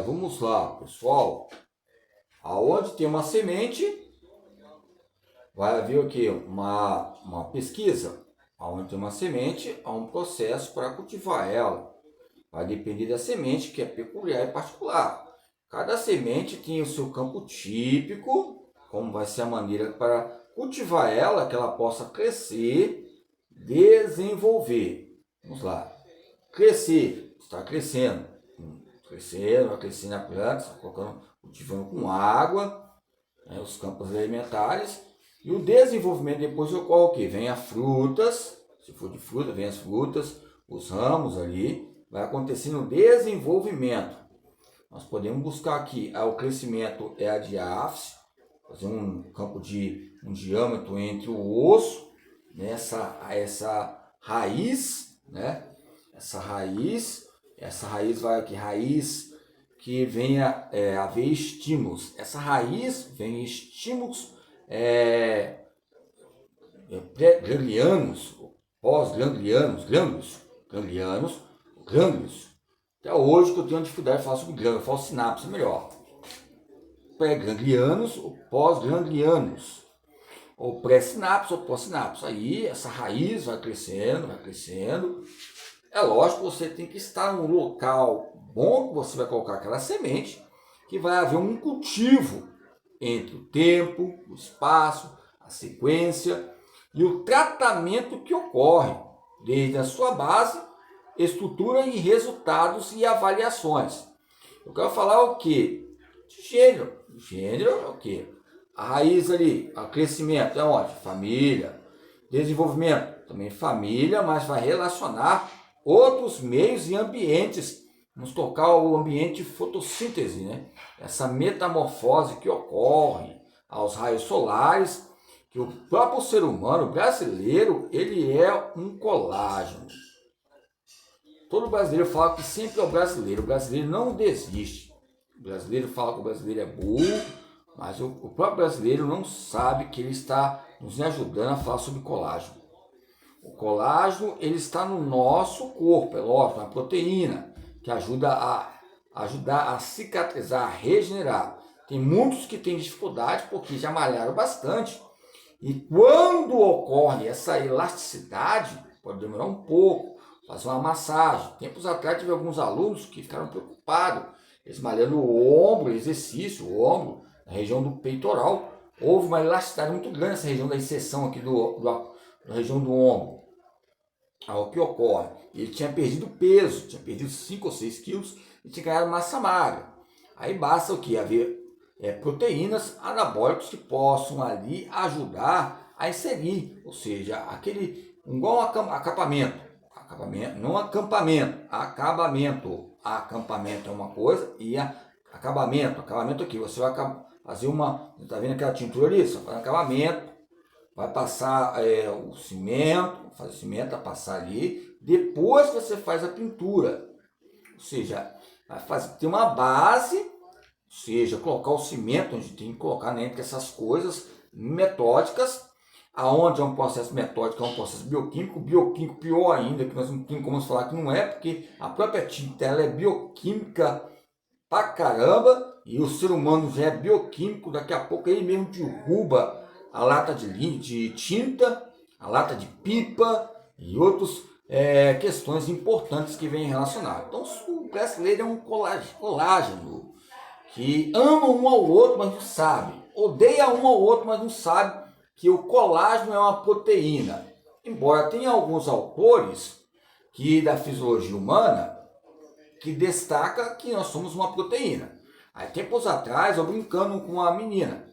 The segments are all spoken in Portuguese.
Vamos lá, pessoal. Aonde tem uma semente, vai haver o quê? Uma pesquisa. Aonde tem uma semente, há um processo para cultivar ela. Vai depender da semente, que é peculiar e particular. Cada semente tem o seu campo típico, como vai ser a maneira para cultivar ela, que ela possa crescer, desenvolver. Vamos lá. Crescer, está crescendo. Crescendo, vai crescendo a planta, colocando, cultivando com água, né, os campos alimentares. E o desenvolvimento depois ocorre o quê? Vem as frutas, se for de fruta, vem as frutas, os ramos ali, vai acontecendo o desenvolvimento. Nós podemos buscar aqui, o crescimento é a diáfise, fazer um campo de um diâmetro entre o osso, né, essa raiz, né? Essa raiz vai aqui, raiz que venha haver estímulos. Essa raiz vem estímulos pré-ganglianos, pós-ganglianos, gânglios. Até hoje que eu tenho dificuldade de falar sobre gânglios, eu falo sinapse melhor. Pré-ganglianos ou pós-ganglianos. Ou pré-sinapse ou pós-sinapse. Aí essa raiz vai crescendo, vai crescendo. É lógico que você tem que estar num local bom que você vai colocar aquela semente, que vai haver um cultivo entre o tempo, o espaço, a sequência e o tratamento que ocorre, desde a sua base, estrutura e resultados e avaliações. Eu quero falar o que? De gênero. Gênero é o que? A raiz ali, o crescimento é onde? Família. Desenvolvimento, também família, mas vai relacionar outros meios e ambientes. Vamos tocar o ambiente de fotossíntese, né? Essa metamorfose que ocorre aos raios solares, que o próprio ser humano brasileiro, ele é um colágeno. Todo brasileiro fala que sempre é o brasileiro não desiste. O brasileiro fala que o brasileiro é burro, mas o próprio brasileiro não sabe que ele está nos ajudando a falar sobre colágeno. O colágeno ele está no nosso corpo, é lógico, na proteína, que ajuda a cicatrizar, a regenerar. Tem muitos que têm dificuldade porque já malharam bastante. E quando ocorre essa elasticidade, pode demorar um pouco, fazer uma massagem. Tempos atrás tive alguns alunos que ficaram preocupados, eles malhando o ombro, exercício, o ombro, na região do peitoral. Houve uma elasticidade muito grande nessa região da inserção aqui na região do ombro. O que ocorre? Ele tinha perdido peso, tinha perdido 5 ou 6 quilos e tinha ganhado massa magra. Aí basta o que? Haver proteínas anabólicas que possam ali ajudar a inserir, ou seja, aquele igual acabamento, não acampamento, acabamento é uma coisa e acabamento aqui, você vai fazer tá vendo aquela tintura ali? Você faz acabamento, vai passar o cimento, fazer o cimento, vai passar ali, depois você faz a pintura, ou seja, vai ter uma base, ou seja, colocar o cimento, onde tem que colocar entre essas coisas metódicas, aonde é um processo metódico, é um processo bioquímico pior ainda, que nós não temos como falar que não é, porque a própria tinta ela é bioquímica pra caramba, e o ser humano já é bioquímico, daqui a pouco ele mesmo derruba a lata de tinta, a lata de pipa e outras questões importantes que vêm relacionadas. Então o brasileiro é um colágeno que ama um ao outro, mas não sabe. Odeia um ao outro, mas não sabe que o colágeno é uma proteína. Embora tenha alguns autores que da fisiologia humana que destaca que nós somos uma proteína. Aí tempos atrás eu brincando com uma menina,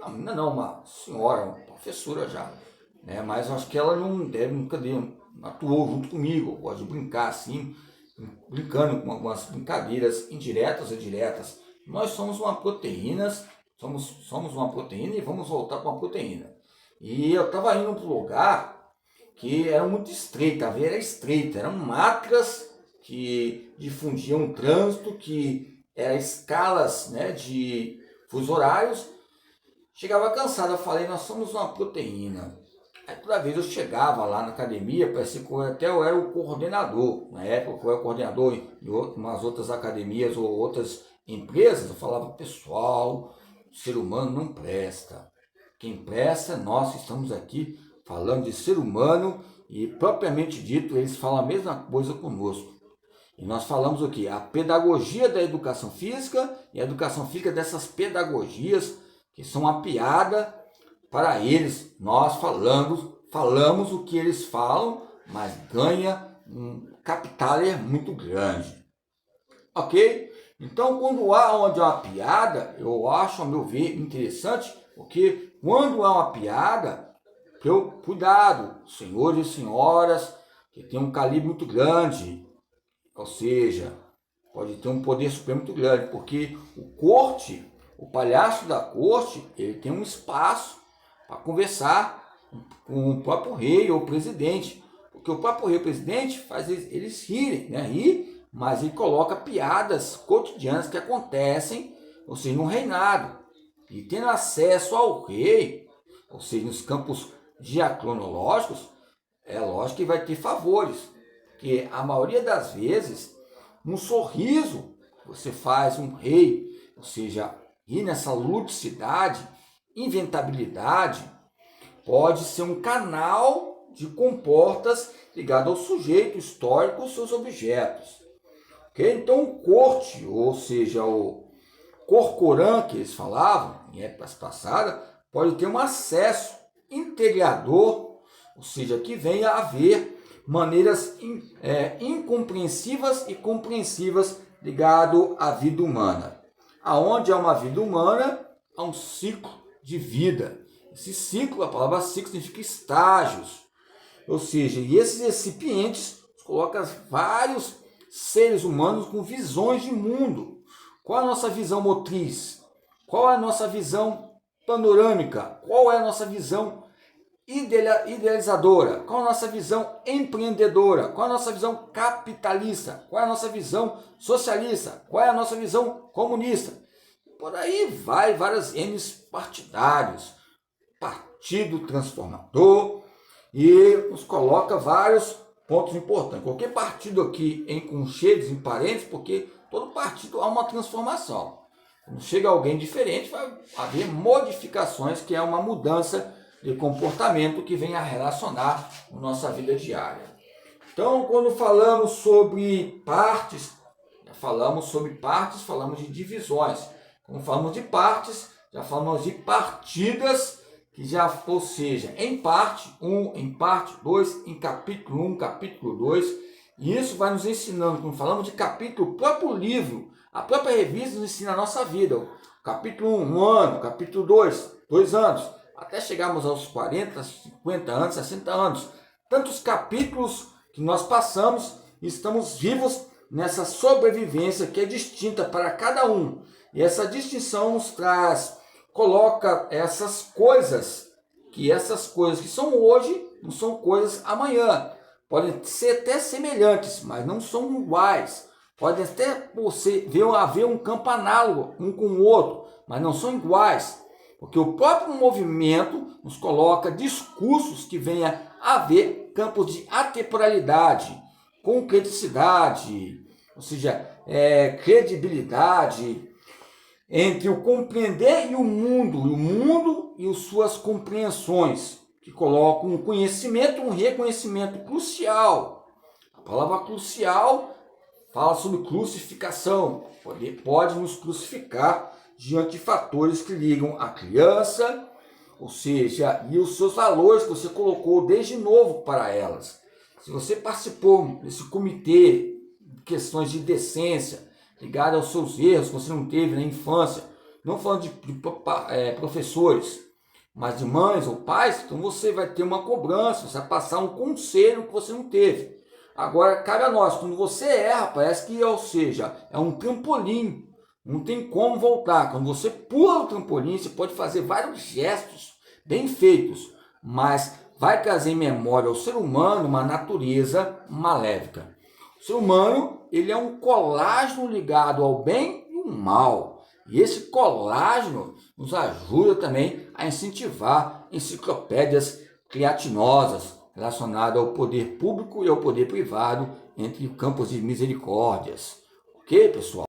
uma senhora, uma professora já, né? Mas eu acho que ela nunca atuou junto comigo. Eu gosto de brincar assim, brincando com algumas brincadeiras indiretas e diretas. Nós somos uma proteína, somos uma proteína e vamos voltar para uma proteína. E eu estava indo para um lugar que era muito estreita, a via era estreita, eram macras que difundiam um trânsito, que eram escalas, né, de fuso horários. Chegava cansado, eu falei, nós somos uma proteína. Aí toda vez eu chegava lá na academia, parecia que até eu era o coordenador. Na época eu era coordenador em umas outras academias ou outras empresas, eu falava, pessoal, o ser humano não presta. Quem presta é nós que estamos aqui falando de ser humano e propriamente dito eles falam a mesma coisa conosco. E nós falamos o quê? A pedagogia da educação física e a educação física dessas pedagogias que são uma piada para eles. Nós falamos o que eles falam, mas ganha um capital muito grande. Ok? Então, quando há onde há uma piada, eu acho, a meu ver, interessante, porque quando há uma piada, cuidado, senhores e senhoras, que tem um calibre muito grande, ou seja, pode ter um poder supremo muito grande, porque o palhaço da corte, ele tem um espaço para conversar com o próprio rei ou presidente, porque o próprio rei ou presidente faz eles rirem, né? Mas ele coloca piadas cotidianas que acontecem, ou seja, no reinado. E tendo acesso ao rei, ou seja, nos campos diacronológicos, é lógico que vai ter favores. Porque a maioria das vezes, um sorriso você faz um rei, ou seja, ir nessa ludicidade, inventabilidade, pode ser um canal de comportas ligado ao sujeito histórico e seus objetos. Okay? Então, o corte, ou seja, o corcorã que eles falavam em épocas passadas, pode ter um acesso integrador, ou seja, que venha a haver maneiras incompreensivas e compreensivas ligado à vida humana. Aonde há uma vida humana, há um ciclo de vida. Esse ciclo, a palavra ciclo significa estágios. Ou seja, e esses recipientes colocam vários seres humanos com visões de mundo. Qual é a nossa visão motriz? Qual é a nossa visão panorâmica? Qual é a nossa visão idealizadora? Qual a nossa visão empreendedora? Qual a nossa visão capitalista? Qual é a nossa visão socialista? Qual é a nossa visão comunista? Por aí vai várias N's partidários, partido transformador, e nos coloca vários pontos importantes. Qualquer partido aqui em conchedos, em parênteses, porque todo partido há uma transformação. Quando chega alguém diferente, vai haver modificações, que é uma mudança de comportamento que vem a relacionar com nossa vida diária. Então, quando falamos sobre partes, falamos de divisões. Quando falamos de partes, já falamos de partidas, que já, ou seja, em parte 1, em parte 2, em capítulo 1, capítulo 2, e isso vai nos ensinando, quando falamos de capítulo, o próprio livro, a própria revista nos ensina a nossa vida. Capítulo 1, 1 ano, capítulo 2, 2 anos, até chegarmos aos 40, 50 anos, 60 anos. Tantos capítulos que nós passamos e estamos vivos nessa sobrevivência que é distinta para cada um. E essa distinção nos coloca essas coisas que são hoje, não são coisas amanhã. Podem ser até semelhantes, mas não são iguais. Pode até haver um campo análogo um com o outro, mas não são iguais. Porque o próprio movimento nos coloca discursos que venham a haver campos de atemporalidade, concreticidade, ou seja, credibilidade, entre o compreender e o mundo e as suas compreensões, que colocam um conhecimento, um reconhecimento crucial. A palavra crucial fala sobre crucificação, pode nos crucificar diante de fatores que ligam a criança, ou seja, e os seus valores que você colocou desde novo para elas. Se você participou desse comitê de questões de decência, ligado aos seus erros que você não teve na infância, não falando de professores, mas de mães ou pais, então você vai ter uma cobrança, você vai passar um conselho que você não teve. Agora, cabe a nós, quando você erra, parece que, ou seja, é um trampolim, não tem como voltar. Quando você pula o trampolim, você pode fazer vários gestos bem feitos, mas vai trazer em memória ao ser humano uma natureza maléfica. O ser humano, ele é um colágeno ligado ao bem e ao mal. E esse colágeno nos ajuda também a incentivar enciclopédias creatinosas relacionadas ao poder público e ao poder privado entre campos de misericórdias. Ok, pessoal?